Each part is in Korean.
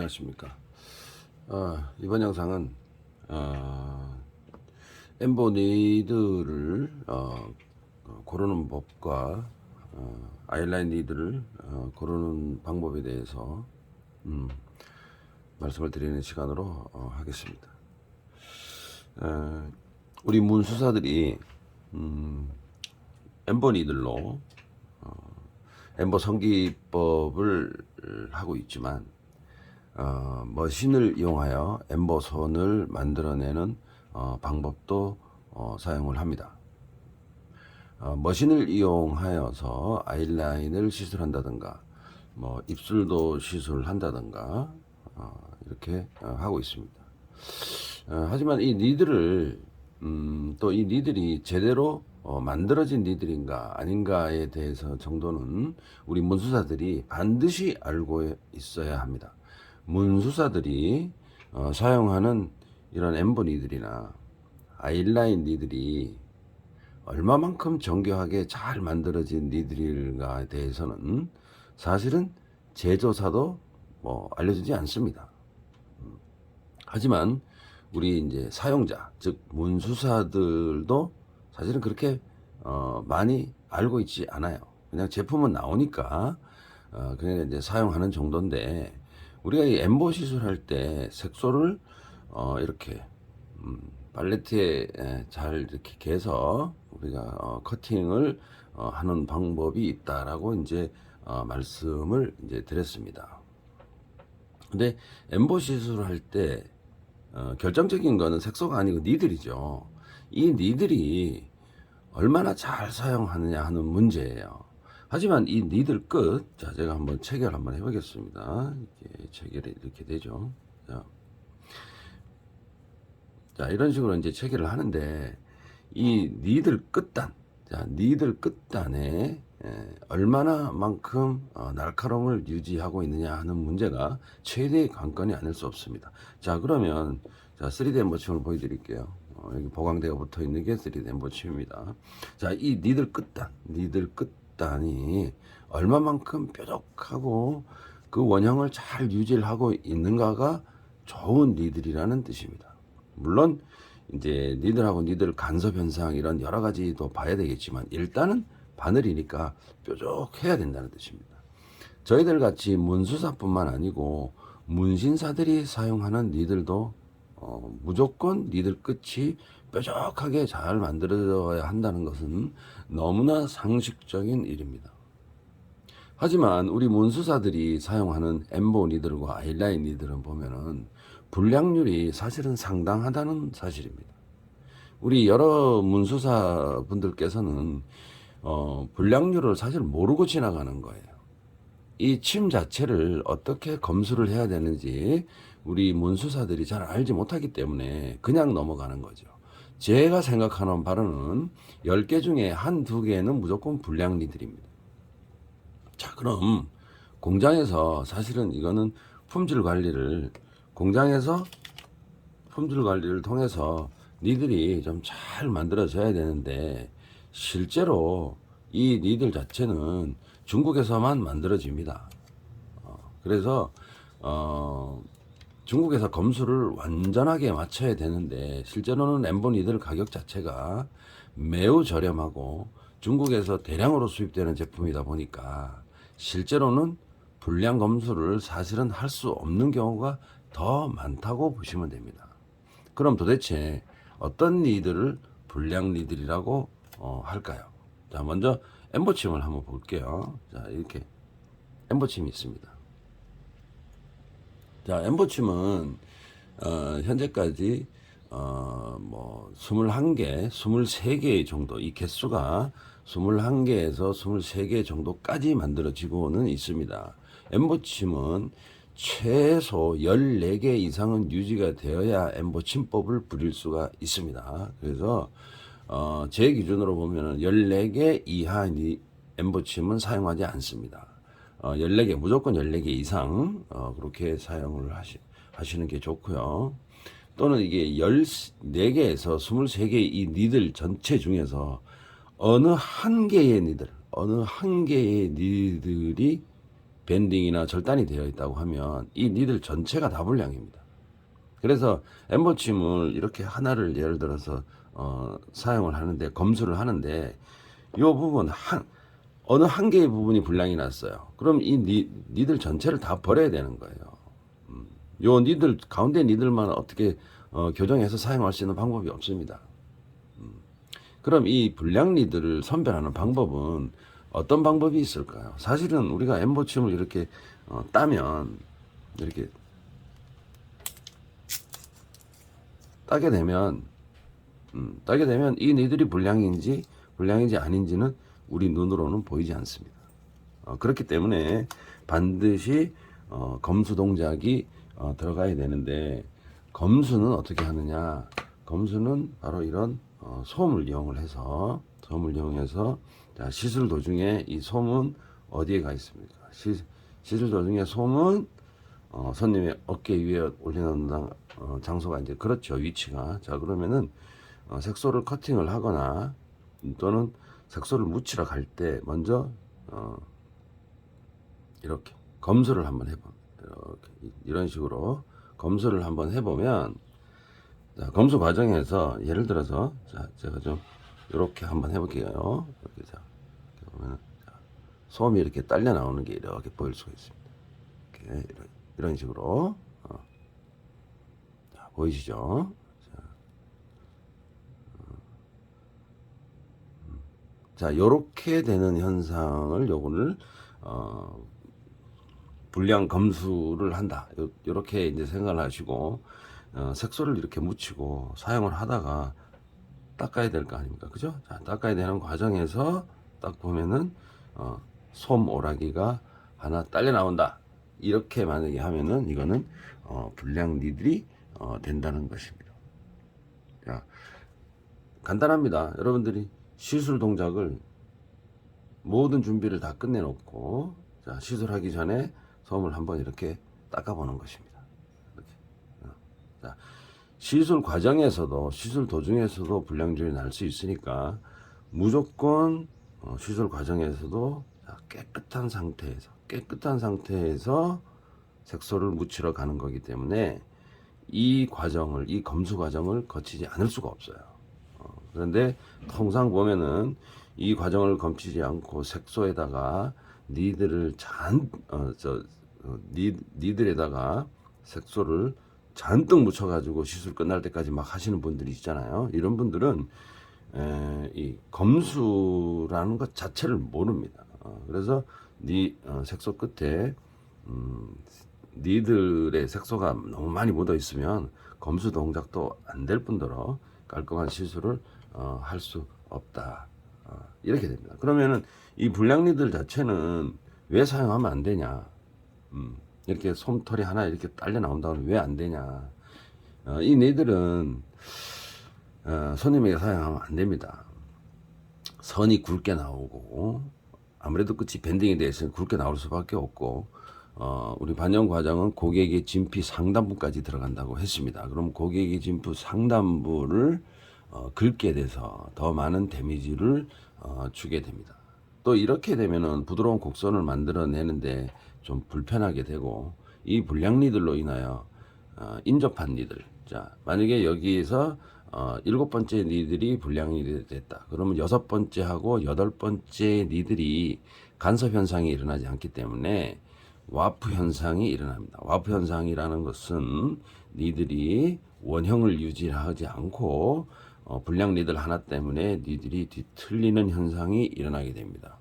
안녕하십니까. 이번 영상은 엠보 니드를 고르는 법과 아이라인 니드를 고르는 방법에 대해서 말씀을 드리는 시간으로 하겠습니다. 우리 문수사들이 엠보 니들로 엠보 성기법을 하고 있지만 머신을 이용하여 엠보선을 만들어내는 방법도 사용을 합니다. 머신을 이용하여서 아이라인을 시술한다든가 입술도 시술한다든가 이렇게 하고 있습니다. 하지만 이 니들을 또 이 니들이 제대로 만들어진 니들인가 아닌가에 대해서 정도는 우리 문수사들이 반드시 알고 있어야 합니다. 문수사들이 사용하는 이런 엠보 니들이나 아이라인 니들이 얼마만큼 정교하게 잘 만들어진 니들인가에 대해서는 사실은 제조사도 알려주지 않습니다. 하지만 우리 이제 사용자, 즉 문수사들도 사실은 그렇게 많이 알고 있지 않아요. 그냥 제품은 나오니까 그냥 이제 사용하는 정도인데, 우리가 이 엠보 시술할 때 색소를 이렇게 팔레트에 잘 이렇게 개서 우리가 커팅을 하는 방법이 있다라고 이제 말씀을 이제 드렸습니다. 근데 엠보 시술을 할 때 결정적인 거는 색소가 아니고 니들이죠. 이 니들이 얼마나 잘 사용하느냐 하는 문제예요. 하지만 이 니들 끝, 자, 제가 한번 체결 한번 해보겠습니다. 이렇게 체결이 이렇게 되죠. 자, 이런 식으로 이제 체결을 하는데, 이 니들 끝단, 자, 니들 끝단에 얼마나 만큼 날카로움을 유지하고 있느냐 하는 문제가 최대의 관건이 아닐 수 없습니다. 자, 그러면 자, 3D 엠보침을 보여드릴게요. 여기 보강대가 붙어 있는 게 3D 엠보침입니다. 자, 이 니들 끝단이 얼마만큼 뾰족하고 그 원형을 잘 유지를 하고 있는가가 좋은 니들이라는 뜻입니다. 물론 이제 니들하고 니들 간섭 현상 이런 여러 가지도 봐야 되겠지만, 일단은 바늘이니까 뾰족해야 된다는 뜻입니다. 저희들 같이 문수사뿐만 아니고 문신사들이 사용하는 니들도 무조건 니들 끝이 뾰족하게 잘 만들어져야 한다는 것은 너무나 상식적인 일입니다. 하지만 우리 문수사들이 사용하는 엠보 니들과 아이라인 니들은 보면은 불량률이 사실은 상당하다는 사실입니다. 우리 여러 문수사 분들께서는 불량률을 사실 모르고 지나가는 거예요. 이 침 자체를 어떻게 검수를 해야 되는지 우리 문수사들이 잘 알지 못하기 때문에 그냥 넘어가는 거죠. 제가 생각하는 바로는 10개 중에 한두 개는 무조건 불량니들입니다. 자, 그럼 공장에서 사실은 이거는 공장에서 품질 관리를 통해서 니들이 좀 잘 만들어져야 되는데, 실제로 이 니들 자체는 중국에서만 만들어집니다. 그래서 중국에서 검수를 완전하게 맞춰야 되는데, 실제로는 엠보 니들 가격 자체가 매우 저렴하고 중국에서 대량으로 수입되는 제품이다 보니까 실제로는 불량 검수를 사실은 할 수 없는 경우가 더 많다고 보시면 됩니다. 그럼 도대체 어떤 니들을 불량 니들이라고 할까요? 자, 먼저 엠보침을 한번 볼게요. 자, 이렇게 엠보침이 있습니다. 자, 엠보침은 현재까지 21개, 23개 정도, 이 개수가 21개에서 23개 정도까지 만들어지고는 있습니다. 엠보침은 최소 14개 이상은 유지가 되어야 엠보침법을 부릴 수가 있습니다. 그래서 제 기준으로 보면은 14개 이하 엠보침은 사용하지 않습니다. 14개, 무조건 14개 이상 그렇게 사용을 하시는 게 좋고요. 또는 이게 14개에서 23개의 이 니들 전체 중에서 어느 한 개의 니들이 밴딩이나 절단이 되어 있다고 하면 이 니들 전체가 다 불량입니다. 그래서 엠보침을 이렇게 하나를 예를 들어서 사용을 하는데 검수를 하는데 이 부분 어느 한 개의 부분이 불량이 났어요. 그럼 이 니들 전체를 다 버려야 되는 거예요. 요 니들 가운데 니들만 어떻게 교정해서 사용할 수 있는 방법이 없습니다. 그럼 이 불량 니들을 선별하는 방법은 어떤 방법이 있을까요? 사실은 우리가 엠보침을 이렇게 따면 이렇게 따게 되면 이 니들이 불량인지 아닌지는 우리 눈으로는 보이지 않습니다. 그렇기 때문에 반드시 검수 동작이 들어가야 되는데 검수는 어떻게 하느냐? 검수는 바로 이런 솜을 이용해서 자, 시술 도중에 이 솜은 어디에 가 있습니까? 시술 도중에 솜은 손님의 어깨 위에 올려놓는 장소가 이제 그렇죠, 위치가. 자, 그러면은 색소를 커팅을 하거나 또는 색소를 묻히러 갈 때 먼저 이렇게 검수를 한번 해봅니다. 이런 식으로 검수를 한번 해보면, 자, 검수 과정에서 예를 들어서 자, 제가 좀 이렇게 한번 해볼게요. 이렇게 자, 보면 솜이 이렇게 딸려 나오는 게 이렇게 보일 수가 있습니다. 이렇게 이런 식으로 자, 보이시죠? 자, 요렇게 되는 현상을 요거를 불량 검수를 한다. 요렇게 이제 생각을 하시고 색소를 이렇게 묻히고 사용을 하다가 닦아야 될 거 아닙니까? 그죠? 자, 닦아야 되는 과정에서 딱 보면은 솜 오라기가 하나 딸려 나온다. 이렇게 만약에 하면은 이거는 불량 니들이 된다는 것입니다. 자, 간단합니다. 여러분들이 시술 동작을 모든 준비를 다 끝내놓고 자, 시술하기 전에 솜을 한번 이렇게 닦아보는 것입니다. 이렇게. 자, 시술 과정에서도 시술 도중에서도 불량줄이 날 수 있으니까 무조건 시술 과정에서도 깨끗한 상태에서 색소를 묻히러 가는 거기 때문에 이 검수 과정을 거치지 않을 수가 없어요. 그런데 통상 보면은 이 과정을 거치지 않고 색소에다가 니들에다가 색소를 잔뜩 묻혀가지고 시술 끝날 때까지 막 하시는 분들이 있잖아요. 이런 분들은 이 검수라는 것 자체를 모릅니다. 그래서 색소 끝에 니들의 색소가 너무 많이 묻어 있으면 검수 동작도 안 될 뿐더러 깔끔한 시술을 할 수 없다. 이렇게 됩니다. 그러면은 이 불량니들 자체는 왜 사용하면 안 되냐? 이렇게 솜털이 하나 이렇게 딸려 나온다면 왜 안 되냐? 이 니들은 손님에게 사용하면 안 됩니다. 선이 굵게 나오고 아무래도 끝이 밴딩이 되어 있으면 굵게 나올 수밖에 없고 우리 반영 과정은 고객의 진피 상단부까지 들어간다고 했습니다. 그럼 고객의 진피 상단부를 긁게 돼서 더 많은 데미지를 주게 됩니다. 또 이렇게 되면은 부드러운 곡선을 만들어내는데 좀 불편하게 되고 이 불량니들로 인하여 인접한 니들, 자, 만약에 여기에서 7번째 니들이 불량이 됐다. 그러면 6번째하고 8번째 니들이 간섭 현상이 일어나지 않기 때문에 와프 현상이 일어납니다. 와프 현상이라는 것은 니들이 원형을 유지하지 않고 불량 니들 하나 때문에 니들이 뒤틀리는 현상이 일어나게 됩니다.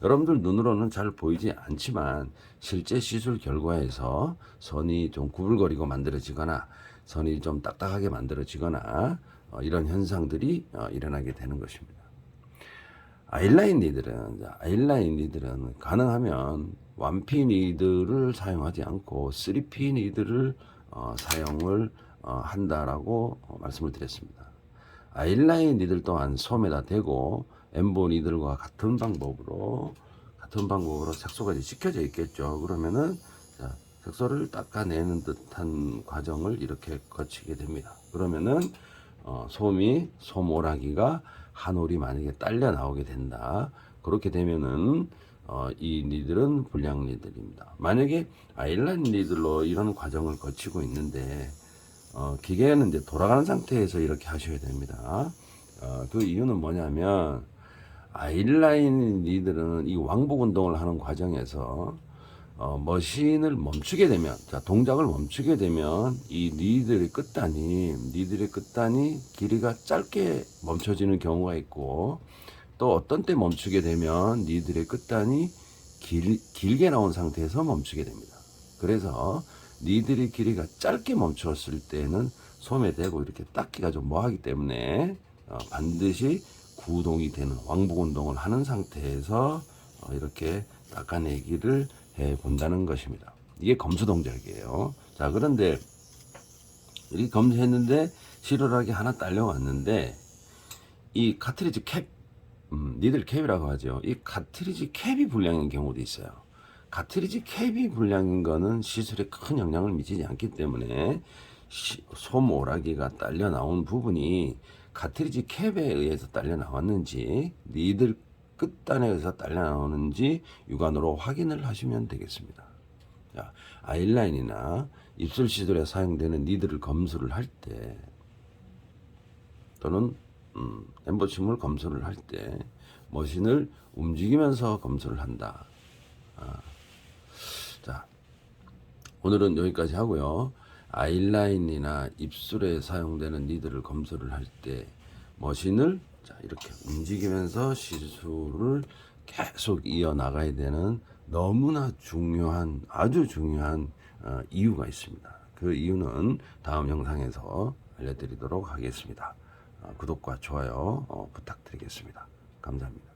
여러분들 눈으로는 잘 보이지 않지만 실제 시술 결과에서 선이 좀 구불거리고 만들어지거나 선이 좀 딱딱하게 만들어지거나 이런 현상들이 일어나게 되는 것입니다. 아일라인 니들은 가능하면 1P 니들을 사용하지 않고 3P 니들을 사용을 한다라고 말씀을 드렸습니다. 아일라인 니들 또한 솜에다 대고 엠보 니들과 같은 방법으로 색소가 이제 찍혀져 있겠죠. 그러면은 자, 색소를 닦아내는 듯한 과정을 이렇게 거치게 됩니다. 그러면은 솜오라기가 한 올이 만약에 딸려 나오게 된다. 그렇게 되면은 이 니들은 불량 니들입니다. 만약에 아일라인 니들로 이런 과정을 거치고 있는데 기계는 이제 돌아가는 상태에서 이렇게 하셔야 됩니다. 그 이유는 뭐냐면 아일라인 니들은 이 왕복 운동을 하는 과정에서 머신을 멈추게 되면, 자, 동작을 멈추게 되면 이 니들의 끝단이 길이가 짧게 멈춰지는 경우가 있고, 또 어떤 때 멈추게 되면 니들의 끝단이 길게 나온 상태에서 멈추게 됩니다. 그래서 니들의 길이가 짧게 멈췄을 때는 솜에 대고 이렇게 닦기가 좀 뭐하기 때문에 반드시 구동이 되는 왕복 운동을 하는 상태에서 이렇게 닦아내기를 해 본다는 것입니다. 이게 검수 동작이에요. 자, 그런데 이렇게 검수했는데 실오락이 하나 딸려왔는데 이 카트리지 캡, 니들 캡이라고 하죠. 이 카트리지 캡이 불량인 경우도 있어요. 카트리지 캡이 불량인 거는 시술에 큰 영향을 미치지 않기 때문에 솜 오락이가 딸려 나온 부분이 카트리지 캡에 의해서 딸려 나왔는지 니들 끝단에 의해서 딸려 나오는지 육안으로 확인을 하시면 되겠습니다. 자, 아이라인이나 입술 시술에 사용되는 니들을 검수를 할 때 또는 엠보침을 검수를 할 때 머신을 움직이면서 검수를 한다. 자, 오늘은 여기까지 하고요. 아이라인이나 입술에 사용되는 니들을 검수를 할 때 머신을 자, 이렇게 움직이면서 시술을 계속 이어나가야 되는 너무나 중요한, 아주 중요한 이유가 있습니다. 그 이유는 다음 영상에서 알려드리도록 하겠습니다. 구독과 좋아요 부탁드리겠습니다. 감사합니다.